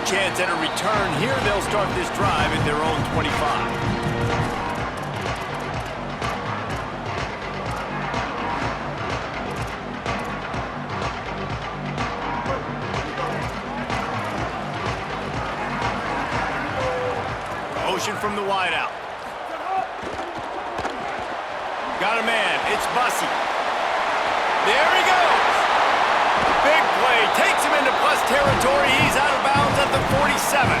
chance at a return. Here they'll start this drive at their own 25. From the wideout. Got a man. It's Bussy. There he goes. Big play. Takes him into plus territory. He's out of bounds at the 47.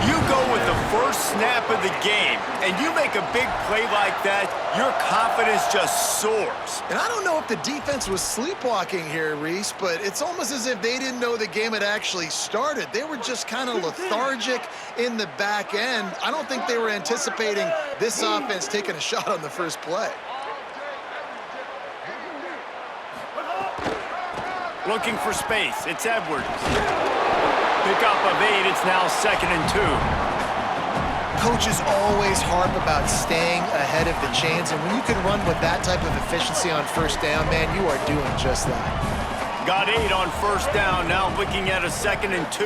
You go with the first snap of the game, and you make a big play like that, your confidence just soars. And I don't know if the defense was sleepwalking here, Reese, but it's almost as if they didn't know the game had actually started. They were just kind of lethargic in the back end. I don't think they were anticipating this offense taking a shot on the first play. Looking for space. It's Edwards. Pickup of 8. It's now 2nd and 2. Coaches always harp about staying ahead of the chains, and when you can run with that type of efficiency on first down, man, you are doing just that. Got 8 on first down. Now looking at a 2nd and 2.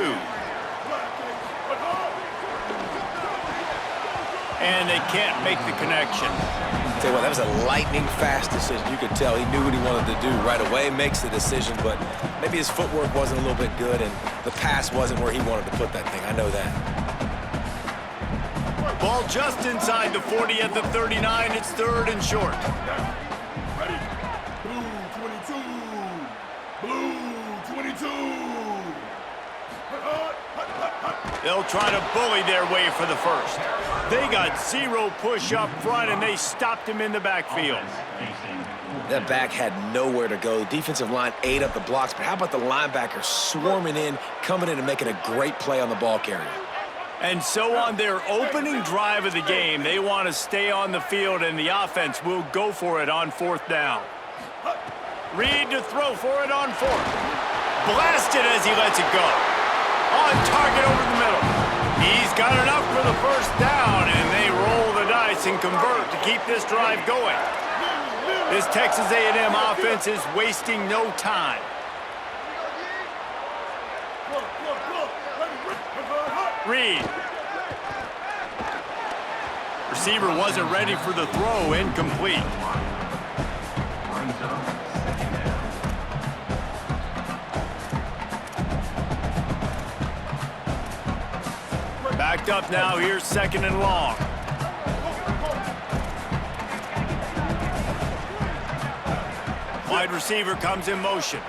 And they can't make the connection. Tell you what, that was a lightning-fast decision. You could tell he knew what he wanted to do right away, makes the decision, but maybe his footwork wasn't a little bit good, and the pass wasn't where he wanted to put that thing. I know that. Ball just inside the 40 at the 39. It's 3rd and short. Ready? Blue 22. Blue 22. They'll try to bully their way for the first. They got 0 push up front, and they stopped him in the backfield. That back had nowhere to go. The defensive line ate up the blocks, but how about the linebacker swarming in, coming in and making a great play on the ball carrier? And so on their opening drive of the game, they want to stay on the field, and the offense will go for it on 4th down. Reed to throw for it on 4th. Blasted as he lets it go. On target over the middle. He's got enough for the first down, and they roll the dice and convert to keep this drive going. This Texas A&M offense is wasting no time. Reed. Receiver wasn't ready for the throw, incomplete. Backed up now, here's 2nd and long. Wide receiver comes in motion.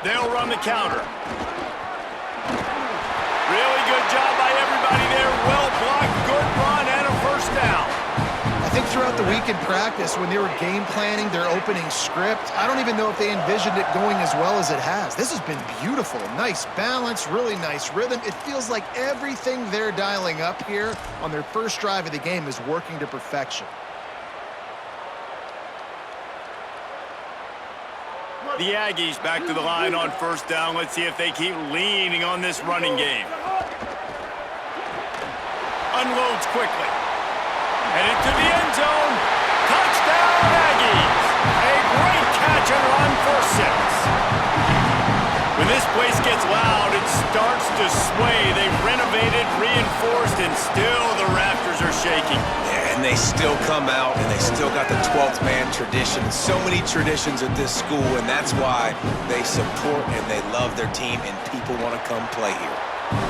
They'll run the counter. Really good job by everybody there. Well blocked, good run, and a first down. I think throughout the week in practice, when they were game planning their opening script, I don't even know if they envisioned it going as well as it has. This has been beautiful. Nice balance, really nice rhythm. It feels like everything they're dialing up here on their first drive of the game is working to perfection. The Aggies back to the line on first down. Let's see if they keep leaning on this running game. Unloads quickly. Headed to the end zone. Touchdown, Aggies. A great catch and run for 6. When this place gets loud, it starts to sway. They've renovated, reinforced, and still the rafters are shaking. Yeah, and they still come out, and they still got the 12th man tradition. So many traditions at this school, and that's why they support and they love their team, and people want to come play here.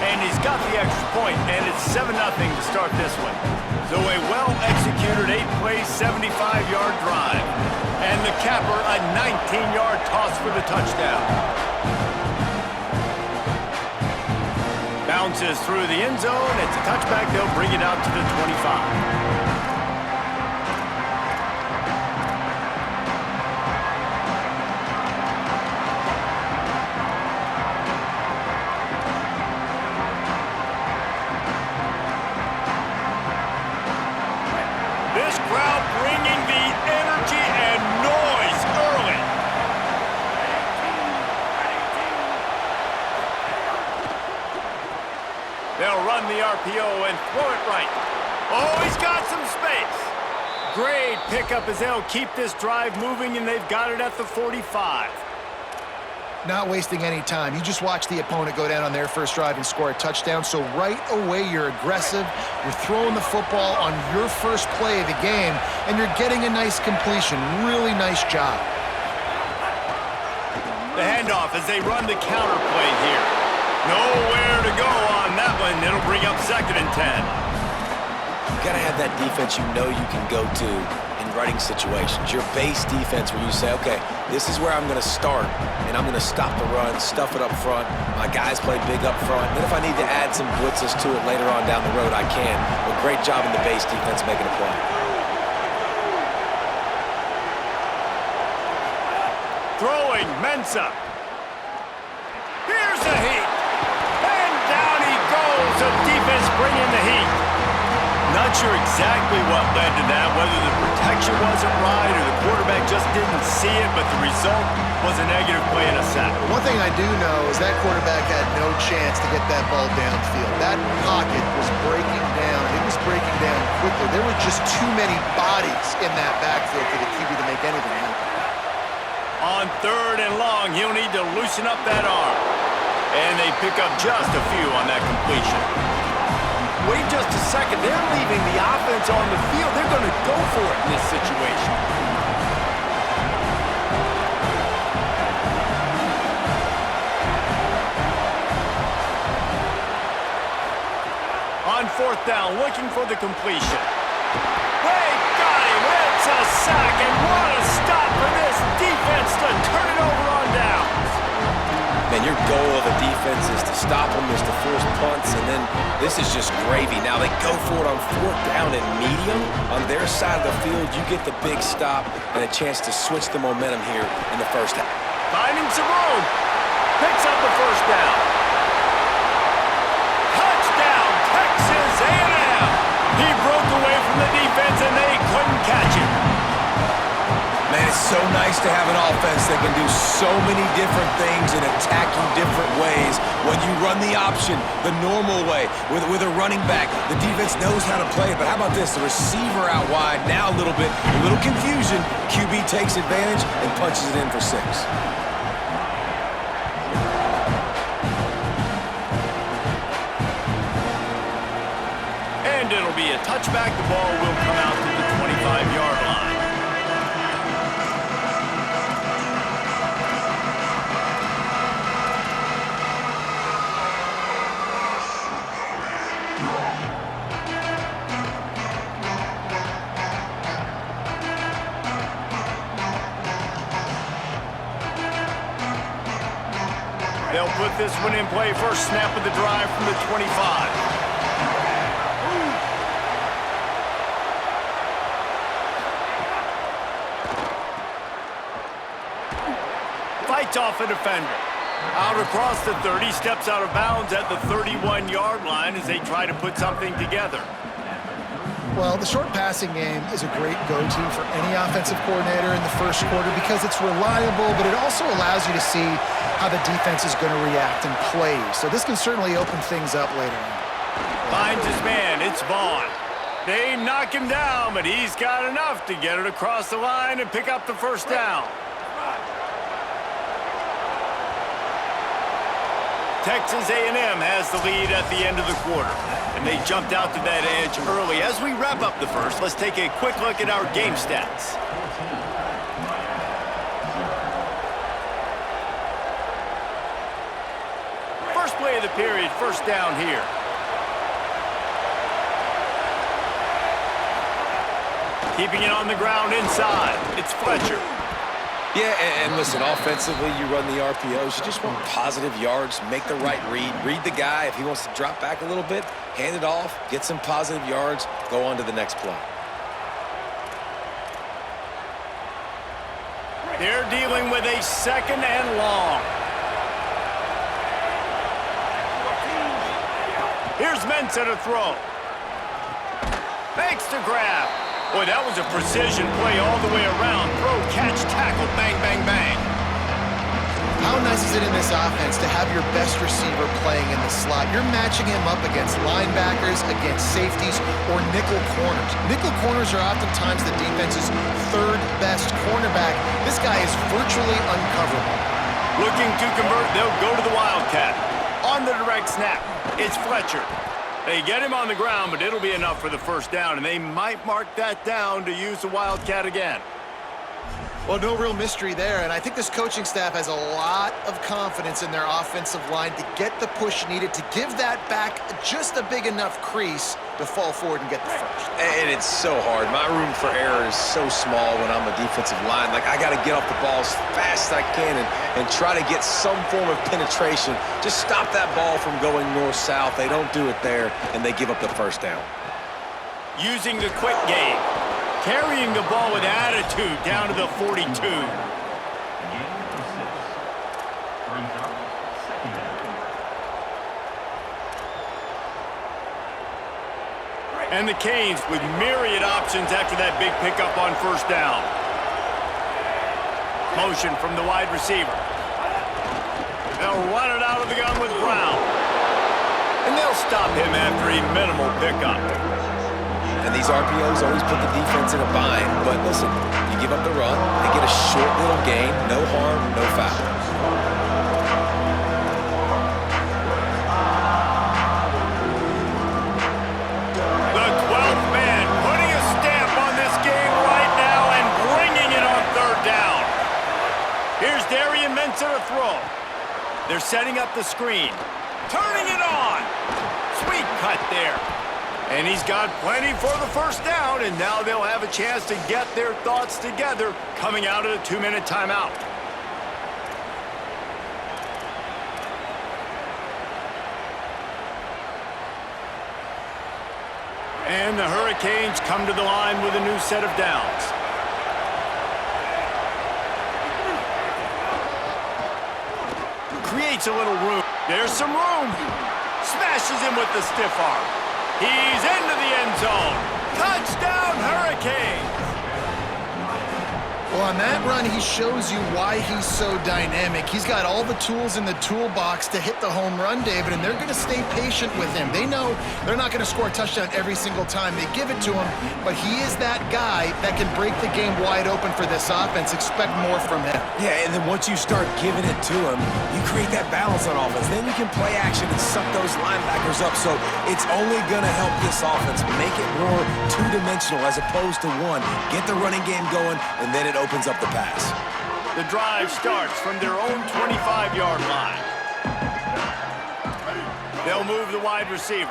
And he's got the extra point, and it's 7-0 to start this one. So a well-executed 8-play, 75-yard drive. And the capper, a 19-yard toss for the touchdown. Bounces through the end zone. It's a touchback. They'll bring it out to the 25. They'll run the RPO and throw it right. Oh, he's got some space. Great pickup as they'll keep this drive moving, and they've got it at the 45. Not wasting any time. You just watch the opponent go down on their first drive and score a touchdown. So right away, you're aggressive. You're throwing the football on your first play of the game, and you're getting a nice completion. Really nice job. The handoff as they run the counter play here. Nowhere to go on that one. It'll bring up 2nd and 10. You got to have that defense you know you can go to in running situations. Your base defense where you say, okay, this is where I'm going to start, and I'm going to stop the run, stuff it up front. My guys play big up front. Then if I need to add some blitzes to it later on down the road, I can. But great job in the base defense making a play. Throwing, Mensah. Here's the heat. And down he goes. The defense bringing the heat. Not sure exactly what led to that, whether the protection wasn't right or the quarterback just didn't see it, but the result was a negative play and a sack. One thing I do know is that quarterback had no chance to get that ball downfield. That pocket was breaking down. It was breaking down quickly. There were just too many bodies in that backfield for the QB to make anything happen. On 3rd and long, he'll need to loosen up that arm. And they pick up just a few on that completion. Wait just a second. They're leaving the offense on the field. They're going to go for it in this situation. On 4th down, looking for the completion. They got him. It's a sack, and what a stop for this defense to turn it over on downs. Man, your goal of a defense is to stop them, is to force punts, and then this is just gravy. Now they go for it on 4th down and medium. On their side of the field, you get the big stop and a chance to switch the momentum here in the first half. Finding some room. Picks up the 1st down. Touchdown, Texas A&M. He broke away from the defense, and they couldn't catch him. Man, it's so nice to have an offense that can do so many different things and attack you different ways. When you run the option, the normal way, with a running back, the defense knows how to play it. But how about this? The receiver out wide, now a little confusion. QB takes advantage and punches it in for 6. And it'll be a touchback. The ball will come out to the 25-yard line. They'll put this one in play. First snap of the drive from the 25. Fights off a defender. Out across the 30, steps out of bounds at the 31-yard line as they try to put something together. Well, the short passing game is a great go-to for any offensive coordinator in the first quarter because it's reliable, but it also allows you to see how the defense is going to react and play. So this can certainly open things up later on. Finds his man. It's Vaughn. They knock him down, but he's got enough to get it across the line and pick up the 1st down. Texas A&M has the lead at the end of the quarter, and they jumped out to that edge early. As we wrap up the first, let's take a quick look at our game stats. First play of the period, 1st down here. Keeping it on the ground inside. It's Fletcher. Yeah, and listen, offensively, you run the RPOs. You just want positive yards, make the right read the guy. If he wants to drop back a little bit, hand it off, get some positive yards, go on to the next play. They're dealing with a 2nd and long. Here's Mensah to throw. Makes the grab. Boy, that was a precision play all the way around. Throw, catch, tackle, bang, bang, bang. How nice is it in this offense to have your best receiver playing in the slot? You're matching him up against linebackers, against safeties, or nickel corners. Nickel corners are oftentimes the defense's third best cornerback. This guy is virtually uncoverable. Looking to convert, they'll go to the Wildcat. On the direct snap, it's Fletcher. They get him on the ground, but it'll be enough for the first down, and they might mark that down to use the Wildcat again. Well, no real mystery there, and I think this coaching staff has a lot of confidence in their offensive line to get the push needed to give that back just a big enough crease to fall forward and get the first. And it's so hard. My room for error is so small when I'm a defensive line. Like, I got to get off the ball as fast as I can and try to get some form of penetration. Just stop that ball from going north-south. They don't do it there, and they give up the first down. Using the quick game. Carrying the ball with attitude down to the 42. And the Canes with myriad options after that big pickup on first down. Motion from the wide receiver. They'll run it out of the gun with Brown. And they'll stop him after a minimal pickup. And these RPOs always put the defense in a bind. But listen, you give up the run, they get a short little gain, no harm, no foul. The 12th man putting a stamp on this game right now and bringing it on third down. Here's Darian Mensah to throw. They're setting up the screen. Turning it on. Sweet cut there. And he's got plenty for the first down, and now they'll have a chance to get their thoughts together coming out of the 2-minute timeout. And the Hurricanes come to the line with a new set of downs. Creates a little room. There's some room. Smashes him with the stiff arm. He's into the end zone. Touchdown, Hurricanes! Well, on that run, he shows you why he's so dynamic. He's got all the tools in the toolbox to hit the home run, David, and they're going to stay patient with him. They know they're not going to score a touchdown every single time they give it to him, but he is that guy that can break the game wide open for this offense. Expect more from him. Yeah, and then once you start giving it to him, you create that balance on offense. Then you can play action and suck those linebackers up. So it's only going to help this offense make it more two-dimensional as opposed to one. Get the running game going, and then it opens up the pass. The drive starts from their own 25-yard line. They'll move the wide receiver.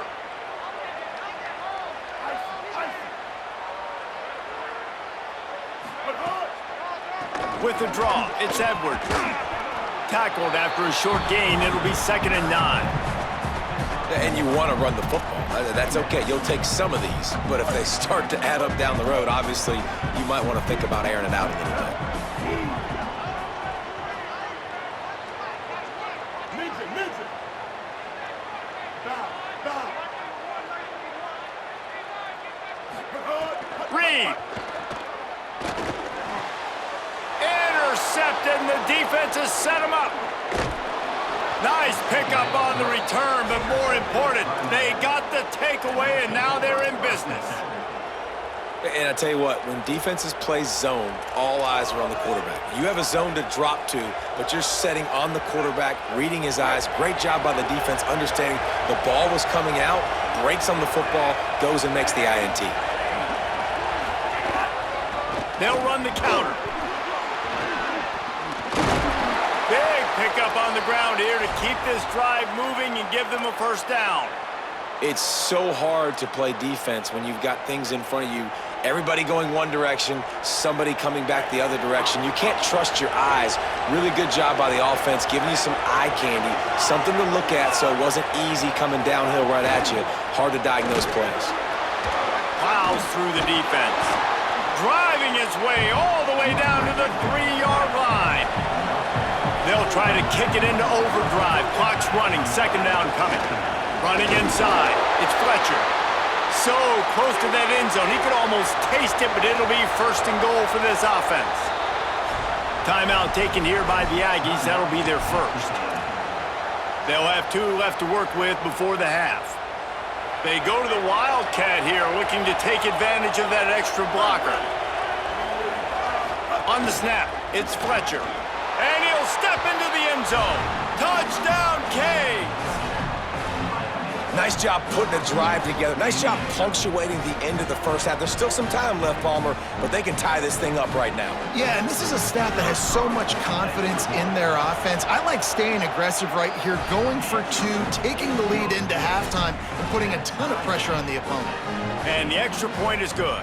With the draw, it's Edwards. Tackled after a short gain, it'll be 2nd and 9. And you want to run the football. That's okay. You'll take some of these. But if they start to add up down the road, obviously, you might want to think about airing it out a little bit. Reed. Intercepted, and the defense has set him up. Nice pickup on the return, but more important, they got the takeaway, and now they're in business. And I tell you what, when defenses play zone, all eyes are on the quarterback. You have a zone to drop to, but you're setting on the quarterback, reading his eyes. Great job by the defense, understanding the ball was coming out, breaks on the football, goes and makes the INT. They'll run the counter. Big pickup on the ground here to keep this drive moving and give them a first down. It's so hard to play defense when you've got things in front of you. Everybody going one direction, somebody coming back the other direction. You can't trust your eyes. Really good job by the offense, giving you some eye candy, something to look at so it wasn't easy coming downhill right at you. Hard to diagnose plays. Plows through the defense. Driving its way all the way down to the 3-yard line. They'll try to kick it into overdrive. Clock's running, 2nd down coming. Running inside, it's Fletcher. So close to that end zone, he could almost taste it, but it'll be 1st and goal for this offense. Timeout taken here by the Aggies. That'll be their first. They'll have 2 left to work with before the half. They go to the Wildcat here, looking to take advantage of that extra blocker. On the snap, it's Fletcher. And he'll step into the end zone. Touchdown, Canes! Nice job putting a drive together. Nice job punctuating the end of the first half. There's still some time left, Palmer, but they can tie this thing up right now. Yeah, and this is a staff that has so much confidence in their offense. I like staying aggressive right here, going for 2, taking the lead into halftime, and putting a ton of pressure on the opponent. And the extra point is good.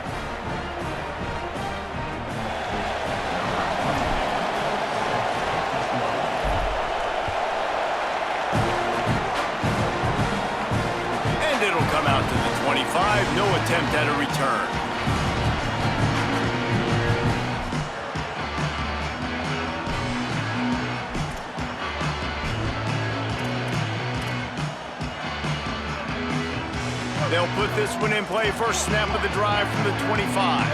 Come out to the 25, no attempt at a return. They'll put this one in play. First snap of the drive from the 25.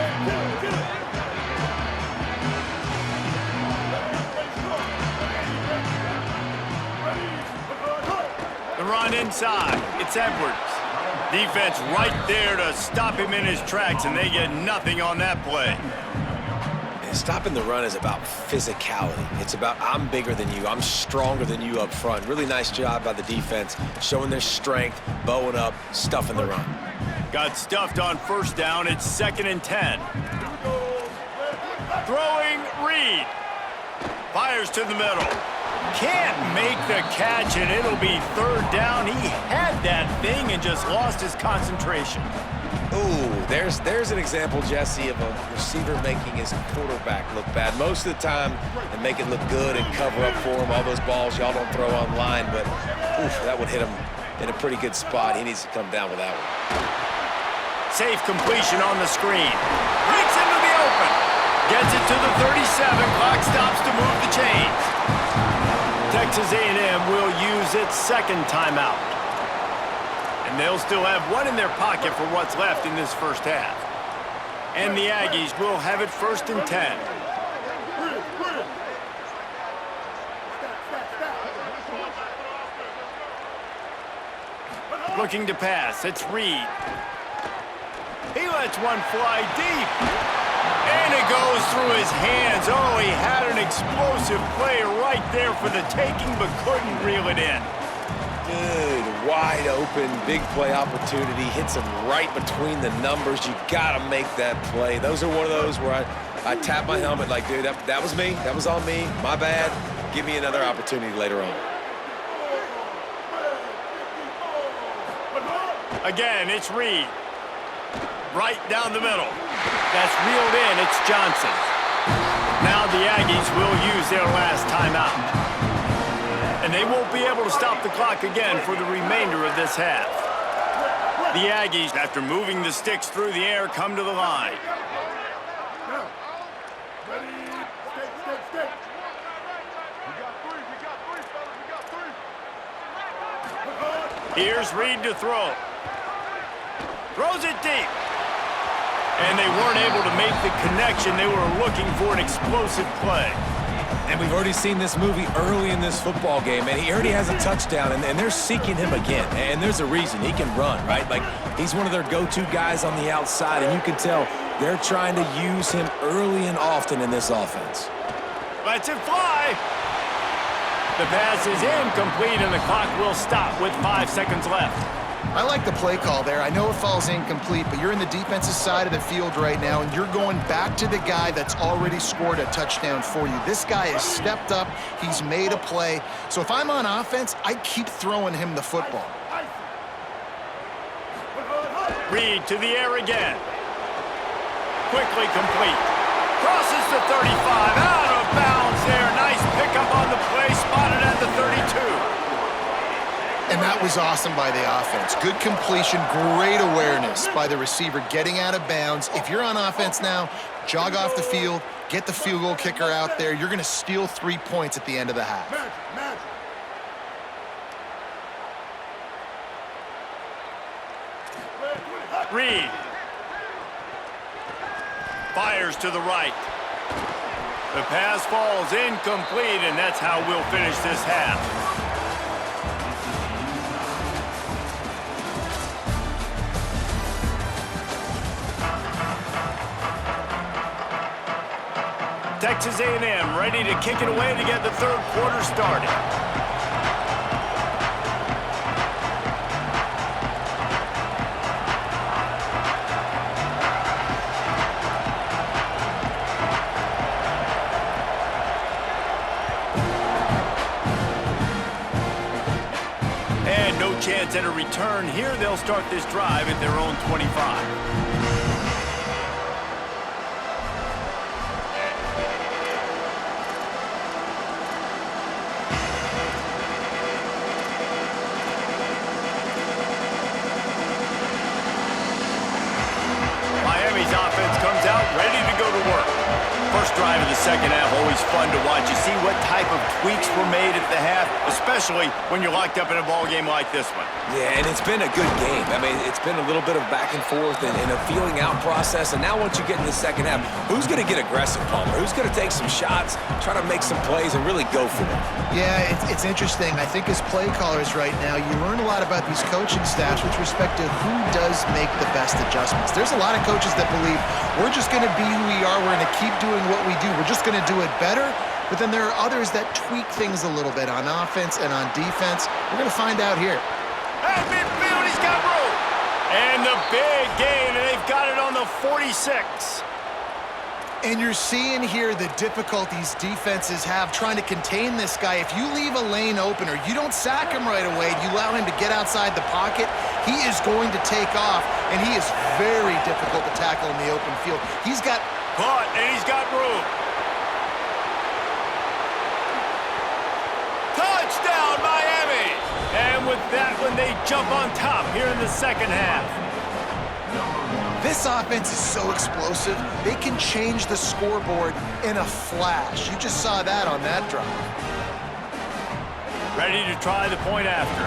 The run inside. It's Edwards. Defense right there to stop him in his tracks, and they get nothing on that play. And stopping the run is about physicality. It's about I'm bigger than you, I'm stronger than you up front. Really nice job by the defense, showing their strength, bowing up, stuffing the run. Got stuffed on first down. It's 2nd and 10. Throwing Reed. Fires to the middle. Can't make the catch, and it'll be 3rd down. He had that thing and just lost his concentration. Ooh, there's an example, Jesse, of a receiver making his quarterback look bad. Most of the time, they make it look good and cover up for him. All those balls y'all don't throw online, but oof, that would hit him in a pretty good spot. He needs to come down with that one. Safe completion on the screen. Reads into the open. Gets it to the 37. Clock stops to move the chains. Texas A&M will use its 2nd timeout. And they'll still have 1 in their pocket for what's left in this first half. And the Aggies will have it 1st and 10. Looking to pass, it's Reed. He lets one fly deep. And it goes through his hands. Oh, he had an explosive play right there for the taking, but couldn't reel it in. Good, wide open, big play opportunity. Hits him right between the numbers. You got to make that play. Those are one of those where I tap my helmet like, dude, that was me. That was on me. My bad. Give me another opportunity later on. Again, it's Reed. Right down the middle. That's reeled in. It's Johnson. Now the Aggies will use their last timeout. And they won't be able to stop the clock again for the remainder of this half. The Aggies, after moving the sticks through the air, come to the line. Here's Reed to throw. Throws it deep. And they weren't able to make the connection. They were looking for an explosive play. And we've already seen this movie early in this football game, and he already has a touchdown, and they're seeking him again. And there's a reason. He can run, right? Like, he's one of their go-to guys on the outside, and you can tell they're trying to use him early and often in this offense. Lets it fly. The pass is incomplete, and the clock will stop with 5 seconds left. I like the play call there. I know it falls incomplete, but you're in the defensive side of the field right now, and you're going back to the guy that's already scored a touchdown for you. This guy has stepped up. He's made a play. So if I'm on offense, I keep throwing him the football. Reed to the air again. Quickly complete. Crosses the 35. Out of bounds there. Nice pickup on the play. Spotted at the 32. And that was awesome by the offense. Good completion, great awareness by the receiver getting out of bounds. If you're on offense now, jog off the field, get the field goal kicker out there. You're going to steal 3 points at the end of the half. Reed. Fires to the right. The pass falls incomplete, and that's how we'll finish this half. Texas A&M ready to kick it away to get the third quarter started. And no chance at a return here. They'll start this drive at their own 25. Ready to go to work. First drive of the second half, always fun to watch. You see what type of tweaks were made at the half, especially when you're locked up in a ball game like this one. Yeah, and it's been a good game. I mean, it's been a little bit of back and forth and a feeling out process. And now once you get in the second half, who's going to get aggressive, Palmer? Who's going to take some shots, try to make some plays, and really go for it? Yeah, it's interesting. I think as play callers right now, you learn a lot about these coaching staffs with respect to who does make the best adjustments. There's a lot of coaches that believe we're just going to be who we are. We're going to keep doing what we do. We're just going to do it better. But then there are others that tweak things a little bit on offense and on defense. We're going to find out here. At midfield, he's got room. And the big gain, and they've got it on the 46. And you're seeing here the difficulties defenses have trying to contain this guy. If you leave a lane open or you don't sack him right away, you allow him to get outside the pocket, he is going to take off, and he is very difficult to tackle in the open field. He's got caught, and he's got room. Touchdown, Miami! And with that one, they jump on top here in the second half. This offense is so explosive, they can change the scoreboard in a flash. You just saw that on that drive. Ready to try the point after.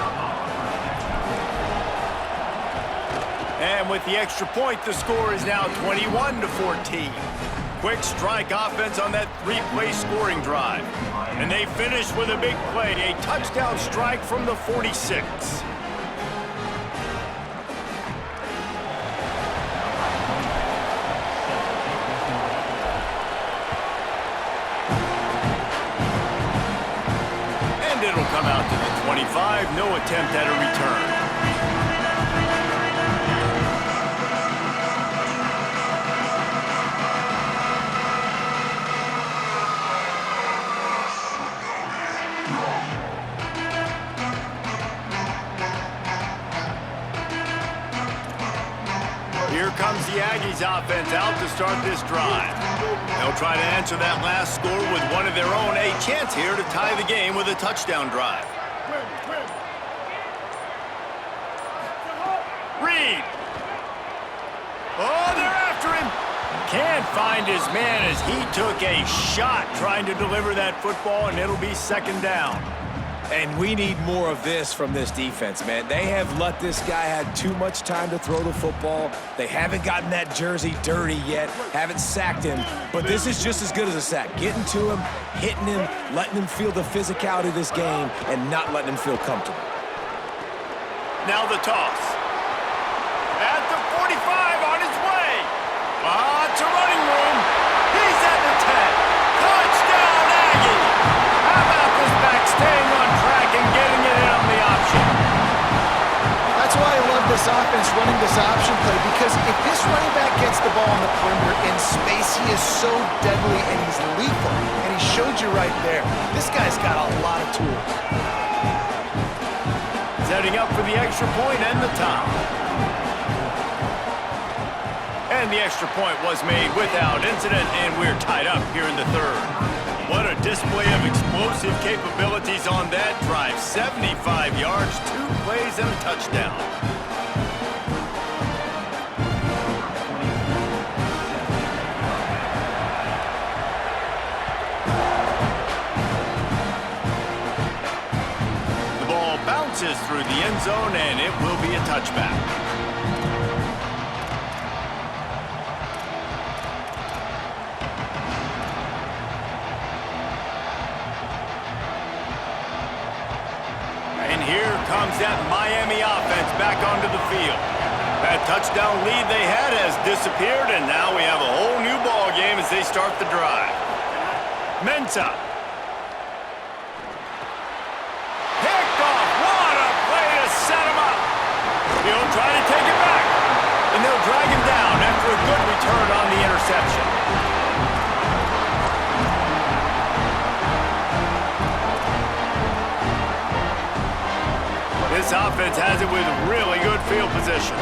And with the extra point, the score is now 21-14. Quick strike offense on that three-play scoring drive. And they finish with a big play, a touchdown strike from the 46. It'll come out to the 25, no attempt at a return. Here comes the Aggies offense out to start this drive. They'll try to answer that last score with one of their own. A chance here to tie the game with a touchdown drive. Reed. Oh, they're after him. Can't find his man as he took a shot trying to deliver that football, and it'll be second down. And we need more of this from this defense, man. They have let this guy have too much time to throw the football. They haven't gotten that jersey dirty yet, haven't sacked him. But this is just as good as a sack. Getting to him, hitting him, letting him feel the physicality of this game, and not letting him feel comfortable. Now the toss. At the 45 on his way. To running room. He's at the 10. Touchdown, Aggie. How about this back staying on track and getting it in on the option? That's why I love this offense running this option play, because if this running back gets the ball on the perimeter in space, he is so deadly and he's lethal. And he showed you right there. This guy's got a lot of tools. Setting up for the extra point and the top. And the extra point was made without incident, and we're tied up here in the third. What a display of explosive capabilities on that drive. 75 yards, 2 plays, and a touchdown. The ball bounces through the end zone, and it will be a touchback. here comes that Miami offense back onto the field. That touchdown lead they had has disappeared, and now we have a whole new ball game as they start the drive. Mensah. Picked off. What a play to set him up. He'll try to take it back, and they'll drag him down after a good return on the interception. This offense has it with really good field position.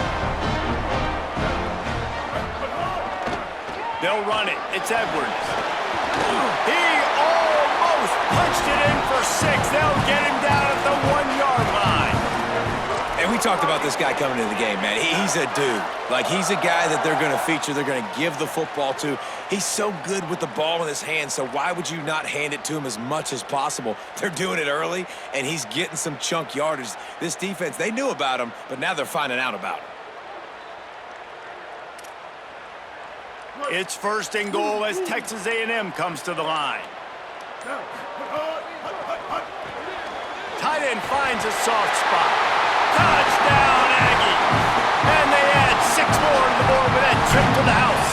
They'll run it. It's Edwards. He almost punched it in for 6. They'll get him down at the 1-yard line. And we talked about this guy coming into the game, man. He's a dude. Like, he's a guy that they're going to feature, they're going to give the football to. He's so good with the ball in his hand, so why would you not hand it to him as much as possible? They're doing it early, and he's getting some chunk yardage. This defense, they knew about him, but now they're finding out about him. It's 1st and goal as Texas A&M comes to the line. Tight end finds a soft spot. Touchdown, Aggie! And they add 6 more to the board with that trip to the house.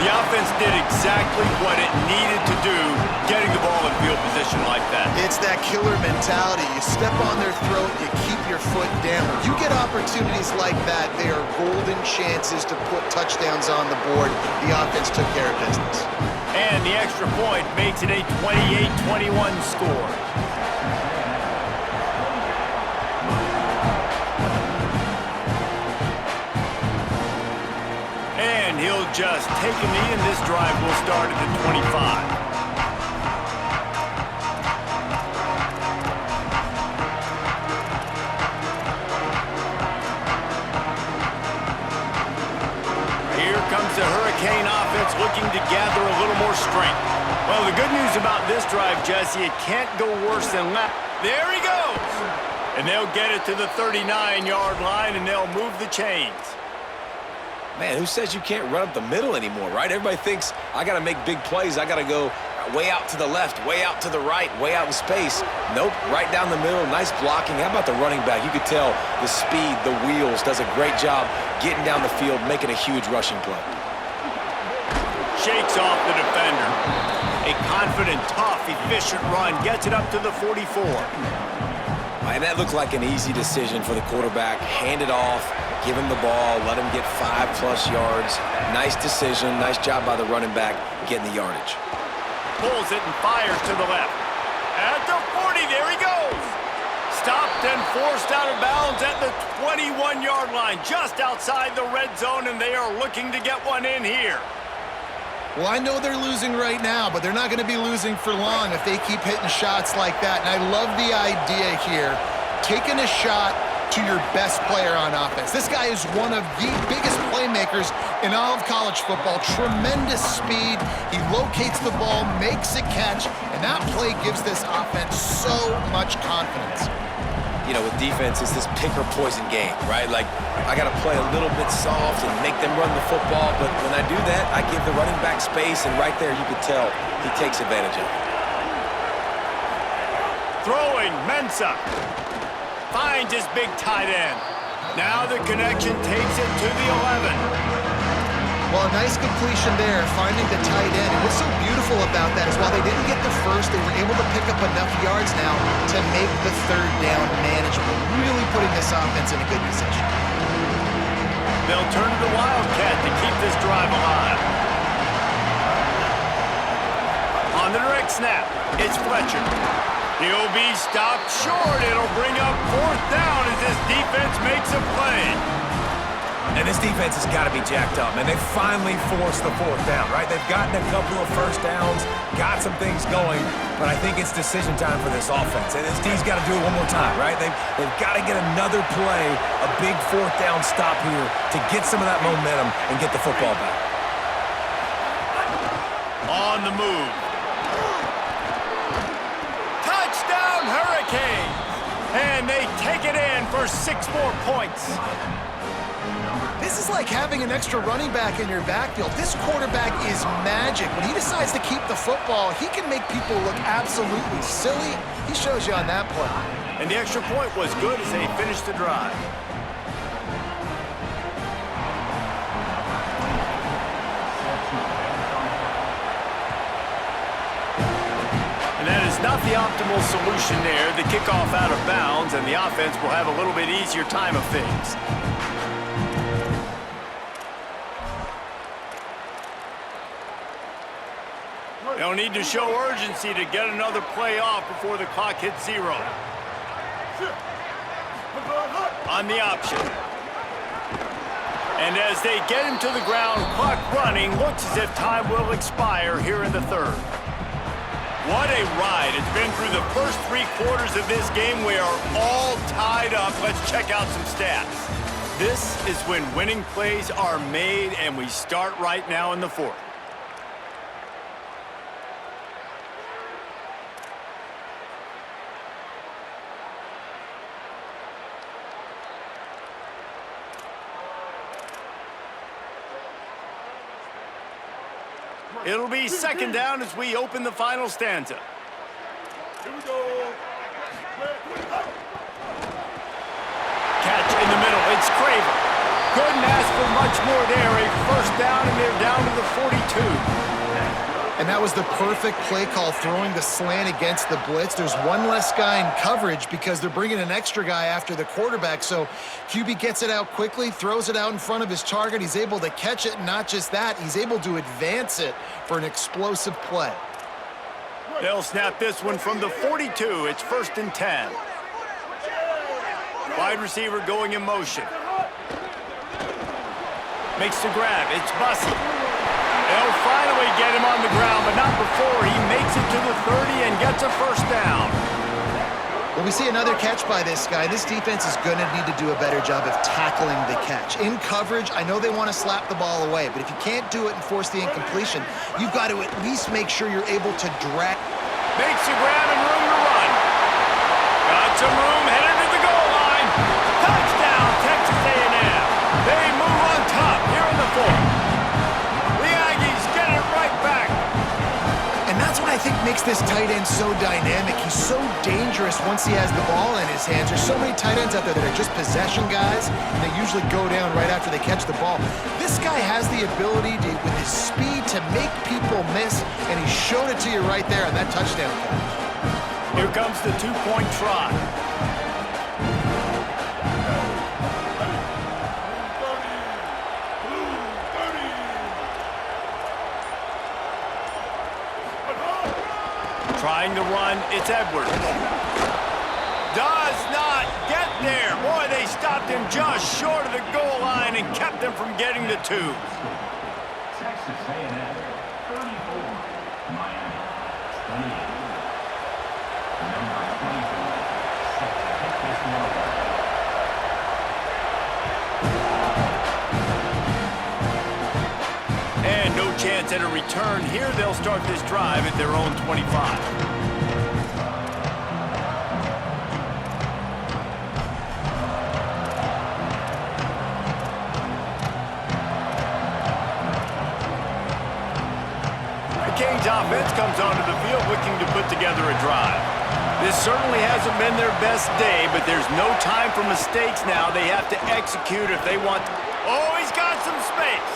The offense did exactly what it needed to do, getting the ball in field position like that. It's that killer mentality. You step on their throat, you keep your foot down. When you get opportunities like that, they are golden chances to put touchdowns on the board. The offense took care of business. And the extra point makes it a 28-21 score. And he'll just take a knee, and this drive will start at the 25. The Hurricane offense looking to gather a little more strength. Well, the good news about this drive, Jesse, it can't go worse than that. There he goes! And they'll get it to the 39-yard line, and they'll move the chains. Man, who says you can't run up the middle anymore, right? Everybody thinks, I got to make big plays. I got to go way out to the left, way out to the right, way out in space. Nope, right down the middle, nice blocking. How about the running back? You could tell the speed, the wheels, does a great job getting down the field, making a huge rushing play. Shakes off the defender. A confident, tough, efficient run gets it up to the 44. And that looked like an easy decision for the quarterback. Hand it off, give him the ball, let him get 5+ yards. Nice decision, nice job by the running back getting the yardage. Pulls it and fires to the left. At the 40, there he goes. Stopped and forced out of bounds at the 21-yard line, just outside the red zone, and they are looking to get one in here. Well, I know they're losing right now, but they're not going to be losing for long if they keep hitting shots like that. And I love the idea here, taking a shot to your best player on offense. This guy is one of the biggest playmakers in all of college football. Tremendous speed. He locates the ball, makes a catch, and that play gives this offense so much confidence. You know, with defense, it's this pick or poison game, right? Like, I got to play a little bit soft and make them run the football, but when I do that, I give the running back space, and right there you can tell he takes advantage of it. Throwing, Mensah. Finds his big tight end. Now the connection takes it to the 11. Well, a nice completion there, finding the tight end. And what's so beautiful about that is while they didn't get the first, they were able to pick up enough yards now to make the 3rd down manageable, really putting this offense in a good position. They'll turn to the Wildcat to keep this drive alive. On the direct snap, it's Fletcher. He'll be stopped short. It'll bring up 4th down as this defense makes a play. And this defense has got to be jacked up, and they finally forced the 4th down, right? They've gotten a couple of first downs, got some things going, but I think it's decision time for this offense. And this D's got to do it one more time, right? They've got to get another play, a big 4th down stop here to get some of that momentum and get the football back. On the move. Touchdown, Hurricane! And they take it in for 6 more points. This is like having an extra running back in your backfield. This quarterback is magic. When he decides to keep the football, he can make people look absolutely silly. He shows you on that play. And the extra point was good as they finished the drive. And that is not the optimal solution there. The kickoff out of bounds, and the offense will have a little bit easier time of things. They'll need to show urgency to get another play off before the clock hits 0. On the option. And as they get him to the ground, clock running, looks as if time will expire here in the third. What a ride. It's been through the first 3 quarters of this game. We are all tied up. Let's check out some stats. This is when winning plays are made, and we start right now in the fourth. It'll be second down as we open the final stanza. Here we go. Catch in the middle. It's Craver. Couldn't ask for much more there. A first down, and they're down to the 42. And that was the perfect play call, throwing the slant against the blitz. There's one less guy in coverage because they're bringing an extra guy after the quarterback. So QB gets it out quickly, throws it out in front of his target. He's able to catch it. Not just that, he's able to advance it for an explosive play. They'll snap this one from the 42. It's 1st and 10. Wide receiver going in motion. Makes the grab. It's Bussey. They'll finally get him on the ground, but not before he makes it to the 30 and gets a first down. Well, we see another catch by this guy. This defense is going to need to do a better job of tackling the catch. In coverage, I know they want to slap the ball away, but if you can't do it and force the incompletion, you've got to at least make sure you're able to drag. Makes the grab and room to run. Got some room, headed to the goal line. Touchdown, Texas A&M. They move on top here in the fourth. That's what I think makes this tight end so dynamic. He's so dangerous once he has the ball in his hands. There's so many tight ends out there that are just possession guys, and they usually go down right after they catch the ball. This guy has the ability to, with his speed, to make people miss, and he showed it to you right there on that touchdown catch. Here comes the 2-point try. Trying to run, it's Edwards. Does not get there. Boy, they stopped him just short of the goal line and kept him from getting the 2. Texas A&M 34, Miami 28. Number 24, set to kick this one away. And no chance at a return here. They'll start this drive at their own 25. Kings offense comes onto the field looking to put together a drive. This certainly hasn't been their best day, but there's no time for mistakes now. They have to execute if they want to. Oh, he's got some space.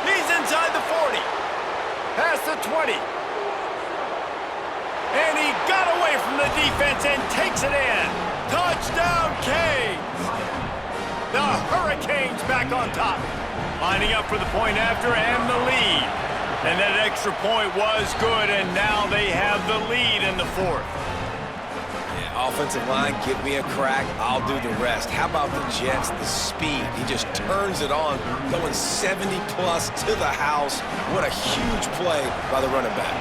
He's inside the 40. Past the 20. And he got away from the defense and takes it in. Touchdown, Kings. The Hurricanes back on top. Lining up for the point after and the lead. And that extra point was good, and now they have the lead in the fourth. Yeah, offensive line, give me a crack, I'll do the rest. How about the Jets, the speed? He just turns it on, going 70-plus to the house. What a huge play by the running back.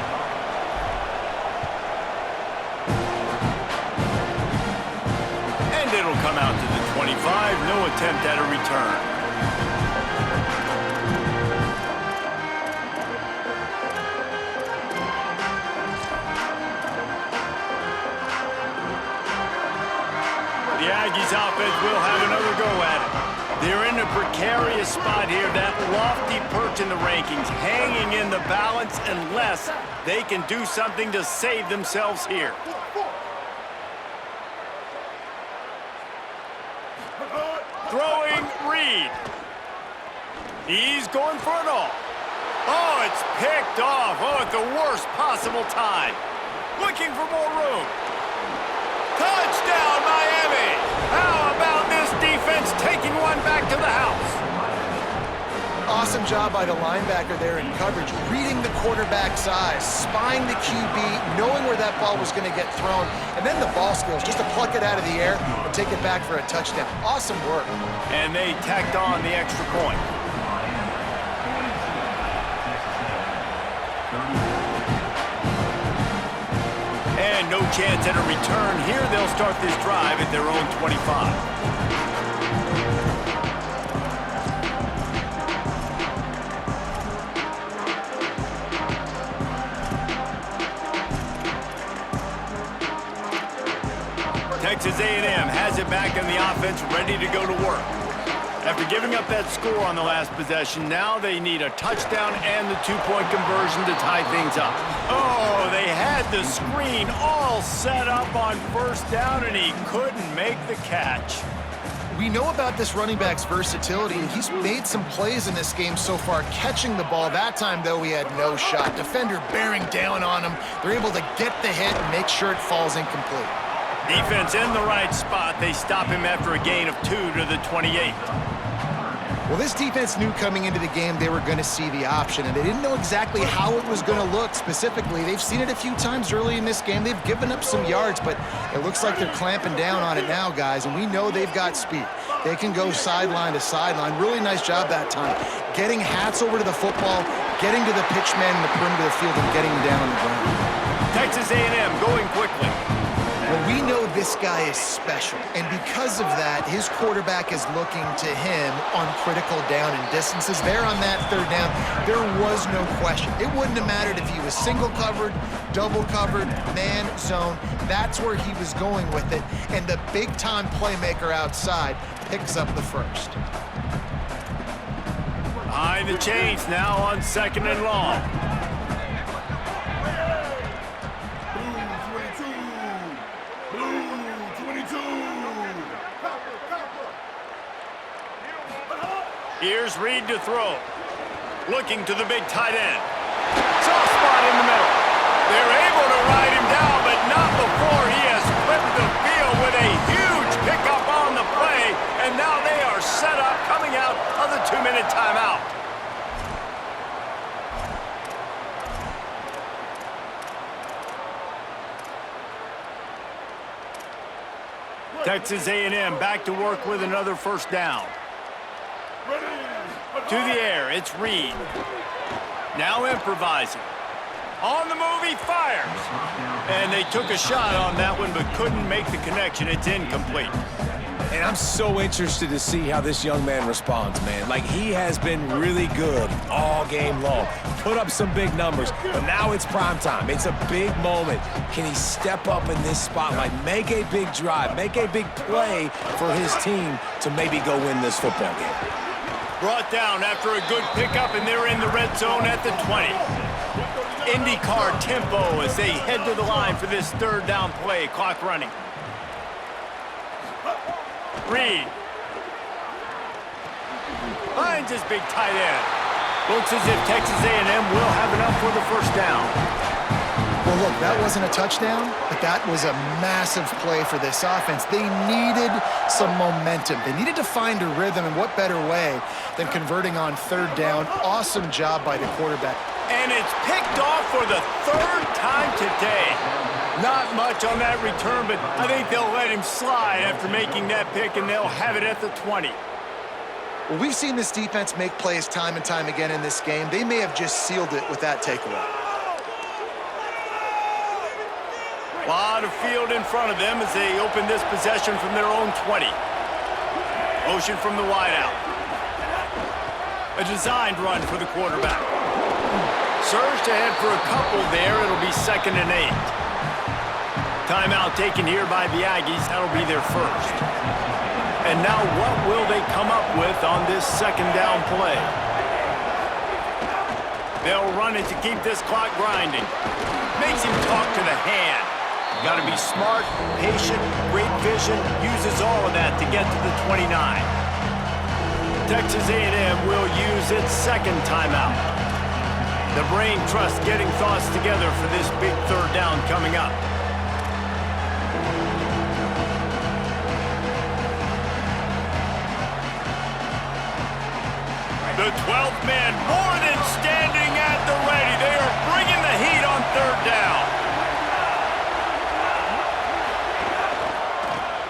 And it'll come out to the 25, no attempt at a return. The Aggies offense will have another go at it. They're in a precarious spot here, that lofty perch in the rankings, hanging in the balance unless they can do something to save themselves here. Throwing Reed. He's going for it all. Oh, it's picked off. Oh, at the worst possible time. Looking for more room. Touchdown, Miami! How about this defense taking one back to the house? Awesome job by the linebacker there in coverage, reading the quarterback's eyes, spying the QB, knowing where that ball was going to get thrown, and then the ball skills, just to pluck it out of the air and take it back for a touchdown. Awesome work. And they tacked on the extra point. And no chance at a return here. They'll start this drive at their own 25. Texas A&M has it back in the offense, ready to go to work. After giving up that score on the last possession, now they need a touchdown and the two-point conversion to tie things up. Oh, they had the screen all set up on first down, and he couldn't make the catch. We know about this running back's versatility, and he's made some plays in this game so far, catching the ball. That time, though, he had no shot. Defender bearing down on him. They're able to get the hit and make sure it falls incomplete. Defense in the right spot. They stop him after a gain of 2 to the 28. Well, this defense knew coming into the game they were going to see the option, and they didn't know exactly how it was going to look specifically. They've seen it a few times early in this game. They've given up some yards, but it looks like they're clamping down on it now, guys, and we know they've got speed. They can go sideline to sideline. Really nice job that time. Getting hats over to the football, getting to the pitch man in the perimeter of the field, and getting him down on the ground. Texas A&M going quickly. Well, we know this guy is special, and because of that, his quarterback is looking to him on critical down and distances. There on that third down, there was no question. It wouldn't have mattered if he was single covered, double covered, man, zone. That's where he was going with it, and the big-time playmaker outside picks up the first. Behind the chains now on 2nd and long. Here's Reed to throw. Looking to the big tight end. Soft spot in the middle. They're able to ride him down, but not before he has flipped the field with a huge pickup on the play, and now they are set up coming out of the 2-minute timeout. Texas A&M back to work with another first down. To the air, it's Reed. Now improvising. On the move, he fires. And they took a shot on that one, but couldn't make the connection. It's incomplete. And I'm so interested to see how this young man responds, man. Like, he has been really good all game long. Put up some big numbers, but now it's prime time. It's a big moment. Can he step up in this spotlight, make a big drive, make a big play for his team to maybe go win this football game? Brought down after a good pickup, and they're in the red zone at the 20. IndyCar tempo as they head to the line for this third down play. Clock running. Reed. Finds his big tight end. Looks as if Texas A&M will have enough for the first down. Well, look, that wasn't a touchdown, but that was a massive play for this offense. They needed some momentum. They needed to find a rhythm, and what better way than converting on third down. Awesome job by the quarterback. And it's picked off for the third time today. Not much on that return, but I think they'll let him slide after making that pick, and they'll have it at the 20. Well, we've seen this defense make plays time and time again in this game. They may have just sealed it with that takeaway. A lot of field in front of them as they open this possession from their own 20. Motion from the wideout. A designed run for the quarterback. Surged ahead for a couple there. It'll be 2nd and 8. Timeout taken here by the Aggies. That'll be their first. And now what will they come up with on this 2nd down play? They'll run it to keep this clock grinding. Makes him talk to the hand. Got to be smart, patient, great vision. Uses all of that to get to the 29. Texas A&M will use its second timeout. The brain trust getting thoughts together for this big third down coming up. The 12th man more than standing at the ready. They are bringing the heat on third down.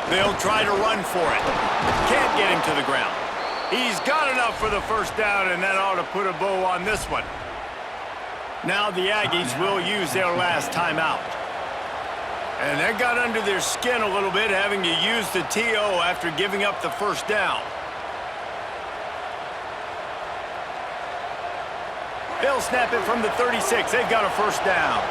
They'll try to run for it. Can't get him to the ground. He's got enough for the first down, and that ought to put a bow on this one. Now the Aggies will use their last timeout. And that got under their skin a little bit, having to use the TO after giving up the first down. They'll snap it from the 36. They've got a first down.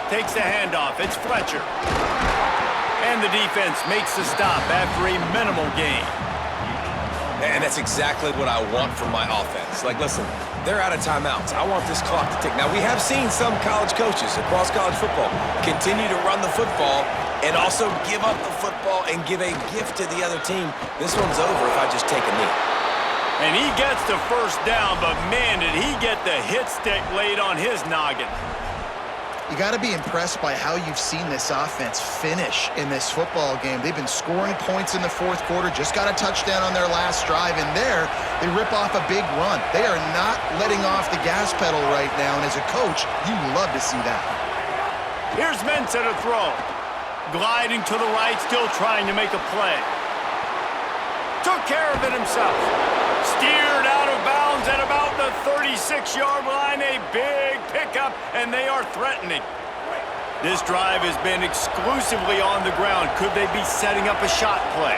Takes the handoff. It's Fletcher. And the defense makes the stop after a minimal gain. And that's exactly what I want from my offense. Like, listen, they're out of timeouts. I want this clock to tick. Now, we have seen some college coaches across college football continue to run the football and also give up the football and give a gift to the other team. This one's over if I just take a knee. And he gets the first down, but man, did he get the hit stick laid on his noggin. You got to be impressed by how you've seen this offense finish in this football game. They've been scoring points in the fourth quarter, just got a touchdown on their last drive, and there they rip off a big run. They are not letting off the gas pedal right now, and as a coach, you love to see that. Here's Mensah to throw. Gliding to the right, still trying to make a play. Took care of it himself. Steered out of bounds at about the 36-yard line. A big pickup, and they are threatening. This drive has been exclusively on the ground. Could they be setting up a shot play?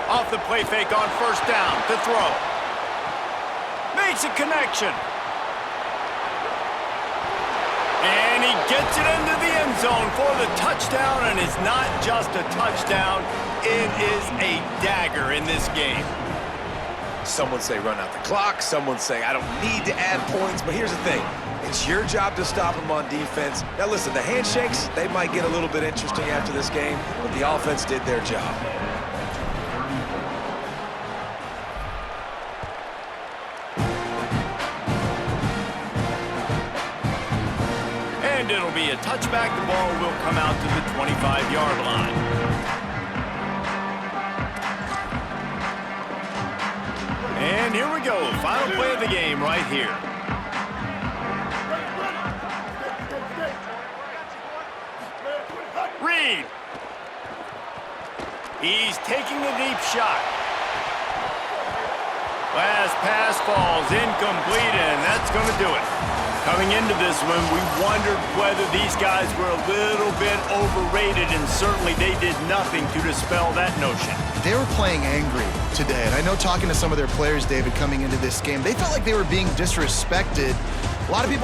Off the play fake on first down to throw. Makes a connection. And he gets it into the end zone for the touchdown, and it's not just a touchdown. It is a dagger in this game. Some would say run out the clock. Some would say I don't need to add points. But here's the thing. It's your job to stop them on defense. Now, listen, the handshakes, they might get a little bit interesting after this game, but the offense did their job. And it'll be a touchback. The ball will come out to the 25-yard line. And here we go. Final play of the game right here. Reed. He's taking a deep shot. Last pass falls incomplete, and that's going to do it. Coming into this one, we wondered whether these guys were a little bit overrated, and certainly they did nothing to dispel that notion. They were playing angry today, and I know talking to some of their players, David, coming into this game, they felt like they were being disrespected. A lot of people